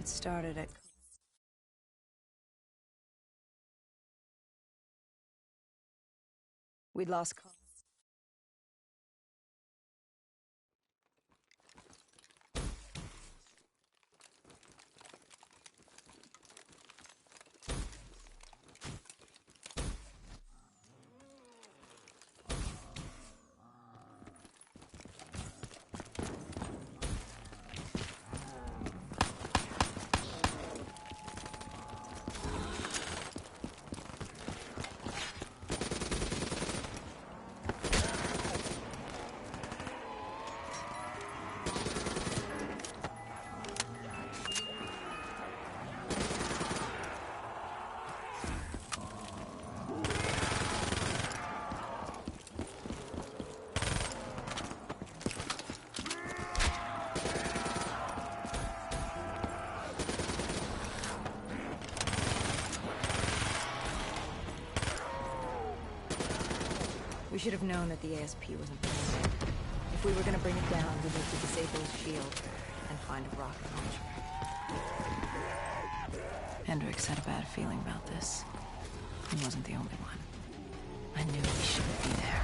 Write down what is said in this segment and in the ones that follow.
It started at... We'd lost... We should have known that the ASP wasn't playing. If we were gonna bring it down, we'd need to disable his shield and find a rocket launcher. Hendricks had a bad feeling about this. He wasn't the only one. I knew we shouldn't be there.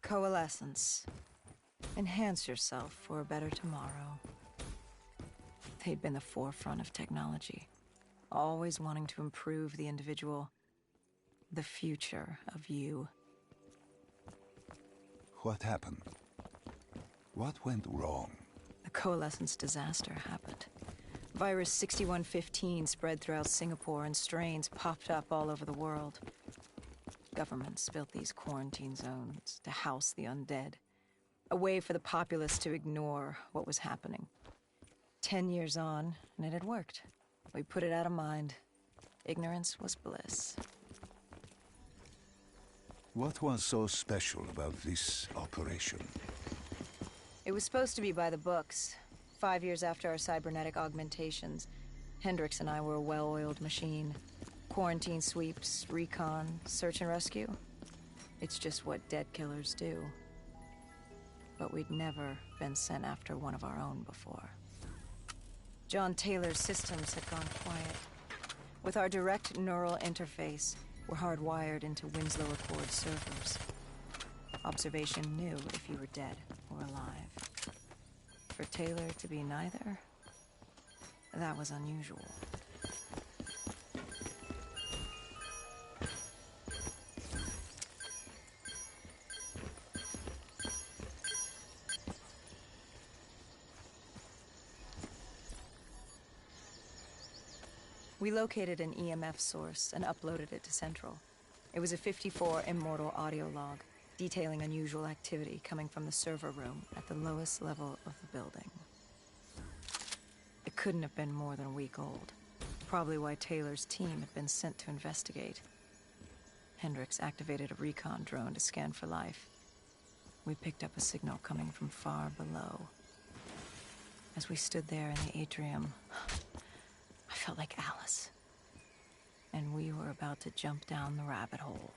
Coalescence. Enhance yourself for a better tomorrow. They'd been the forefront of technology, always wanting to improve the individual, the future of you. What happened? What went wrong? The Coalescence disaster happened. Virus 6115 spread throughout Singapore and strains popped up all over the world. Governments built these quarantine zones to house the undead, a way for the populace to ignore what was happening. 10 years on, and it had worked. We put it out of mind. Ignorance was bliss. What was so special about this operation? It was supposed to be by the books. 5 years after our cybernetic augmentations, Hendricks and I were a well-oiled machine. Quarantine sweeps, recon, search and rescue. It's just what dead killers do. But we'd never been sent after one of our own before. John Taylor's systems had gone quiet. With our direct neural interface, we're hardwired into Winslow Accord servers. Observation knew if you were dead or alive. For Taylor to be neither, that was unusual. We located an EMF source and uploaded it to Central. It was a 54 immortal audio log, detailing unusual activity coming from the server room at the lowest level of the building. It couldn't have been more than a week old. Probably why Taylor's team had been sent to investigate. Hendricks activated a recon drone to scan for life. We picked up a signal coming from far below. As we stood there in the atrium, I felt like Alice. And we were about to jump down the rabbit hole.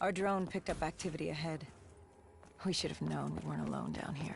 Our drone picked up activity ahead. We should have known we weren't alone down here.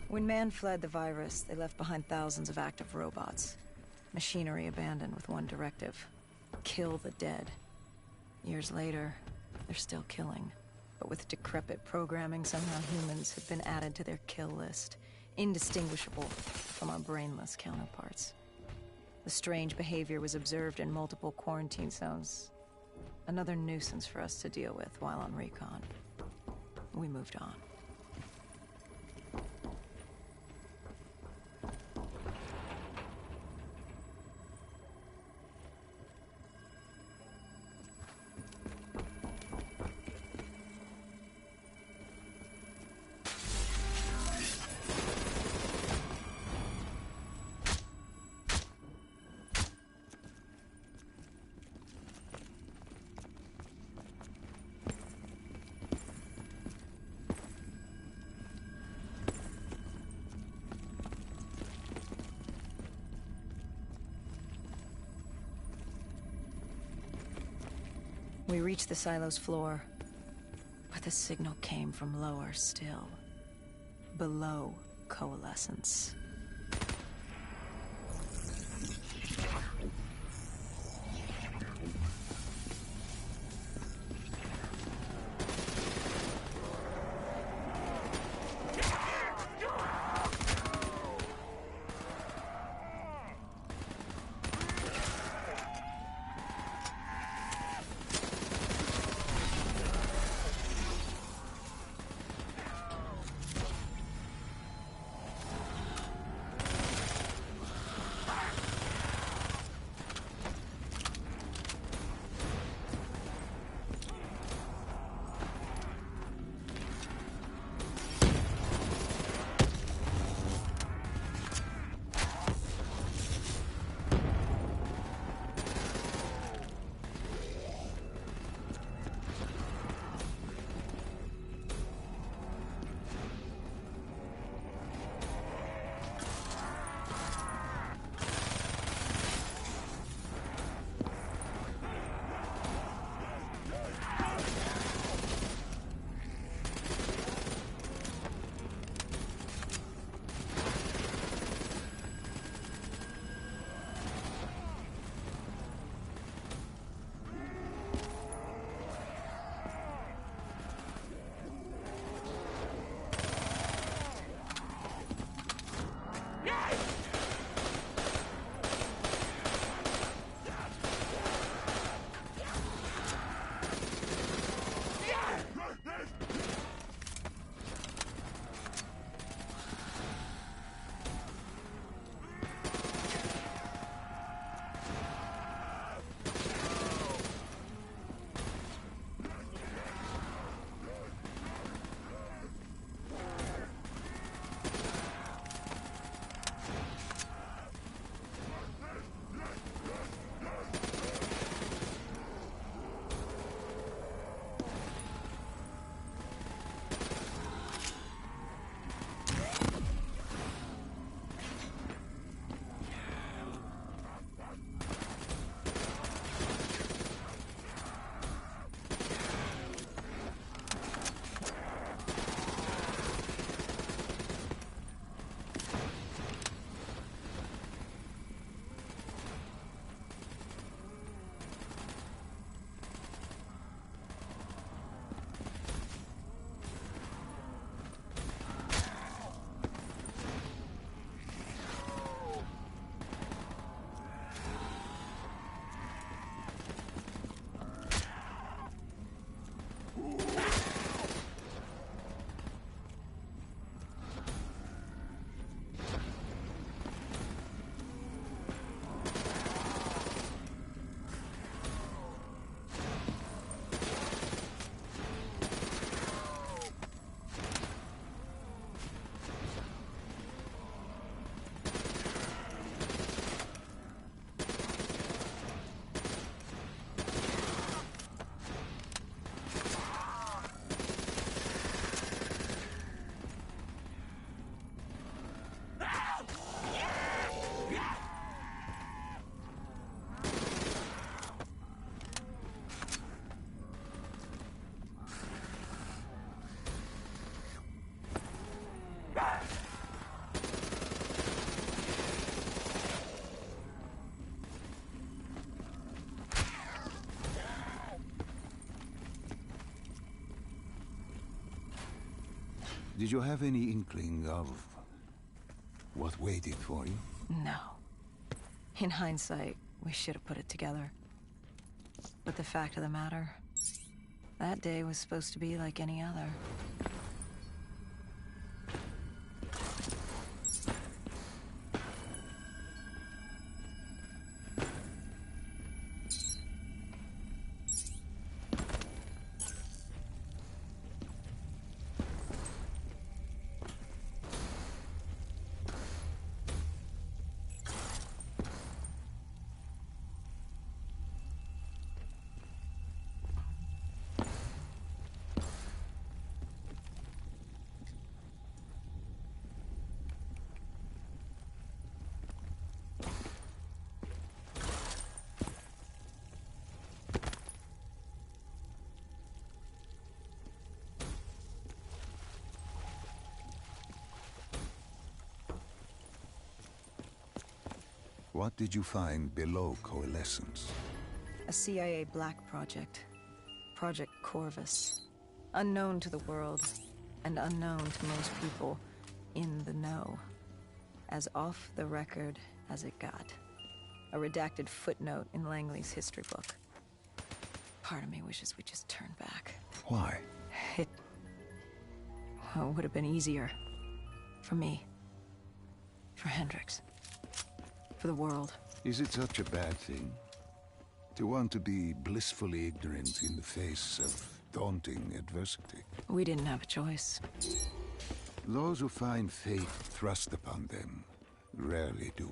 When man fled the virus, they left behind thousands of active robots. Machinery abandoned with one directive: kill the dead. Years later, they're still killing. But with decrepit programming, somehow humans have been added to their kill list, indistinguishable from our brainless counterparts. The strange behavior was observed in multiple quarantine zones. Another nuisance for us to deal with while on recon. We moved on. We reached the silo's floor, but the signal came from lower still. Below coalescence. Did you have any inkling of what waited for you? No. In hindsight, we should have put it together. But the fact of the matter, that day was supposed to be like any other. What did you find below Coalescence? A CIA black project. Project Corvus. Unknown to the world, and unknown to most people in the know. As off the record as it got. A redacted footnote in Langley's history book. Part of me wishes we just turned back. Why? It would have been easier. For me. For Hendricks. For the world. Is it such a bad thing? To want to be blissfully ignorant in the face of daunting adversity? We didn't have a choice. Those who find fate thrust upon them rarely do.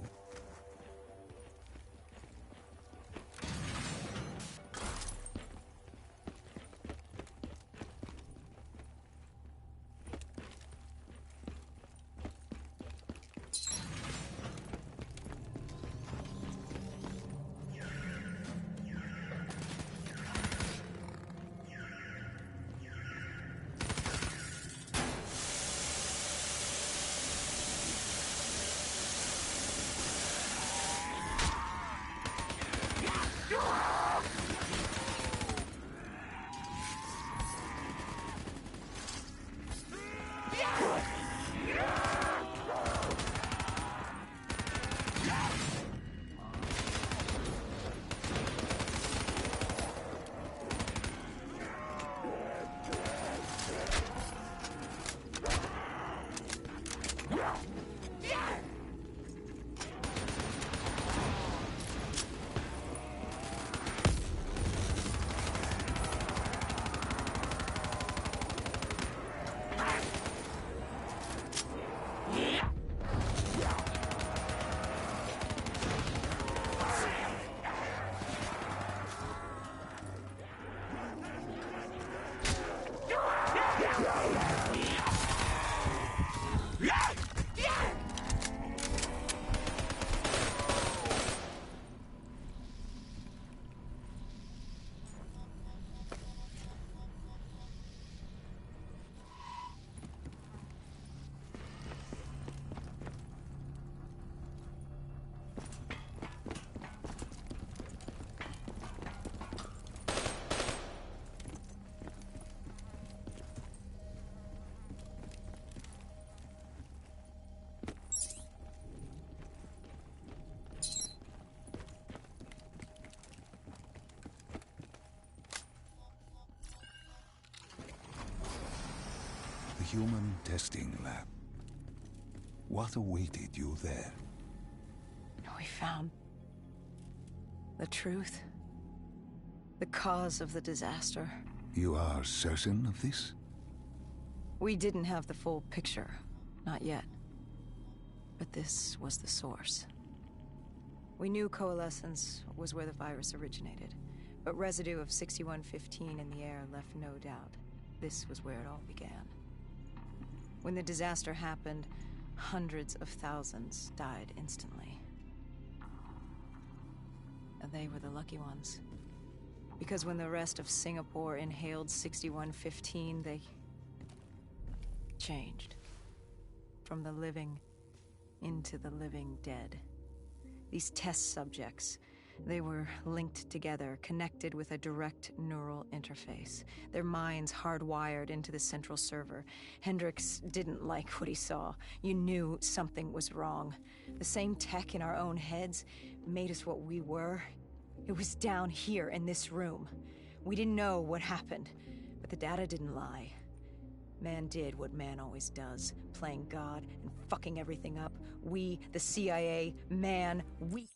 Human testing lab. What awaited you there? We found the truth. The cause of the disaster. You are certain of this? We didn't have the full picture. Not yet. But this was the source. We knew Coalescence was where the virus originated, but residue of 6115 in the air left no doubt. This was where it all began. When the disaster happened, hundreds of thousands died instantly. And they were the lucky ones. Because when the rest of Singapore inhaled 6115, they changed. From the living into the living dead. These test subjects, They were linked together, connected with a direct neural interface. Their minds hardwired into the central server. Hendricks didn't like what he saw. You knew something was wrong. The same tech in our own heads made us what we were. It was down here in this room. We didn't know what happened, but the data didn't lie. Man did what man always does, playing God and fucking everything up. We, the CIA, man, we...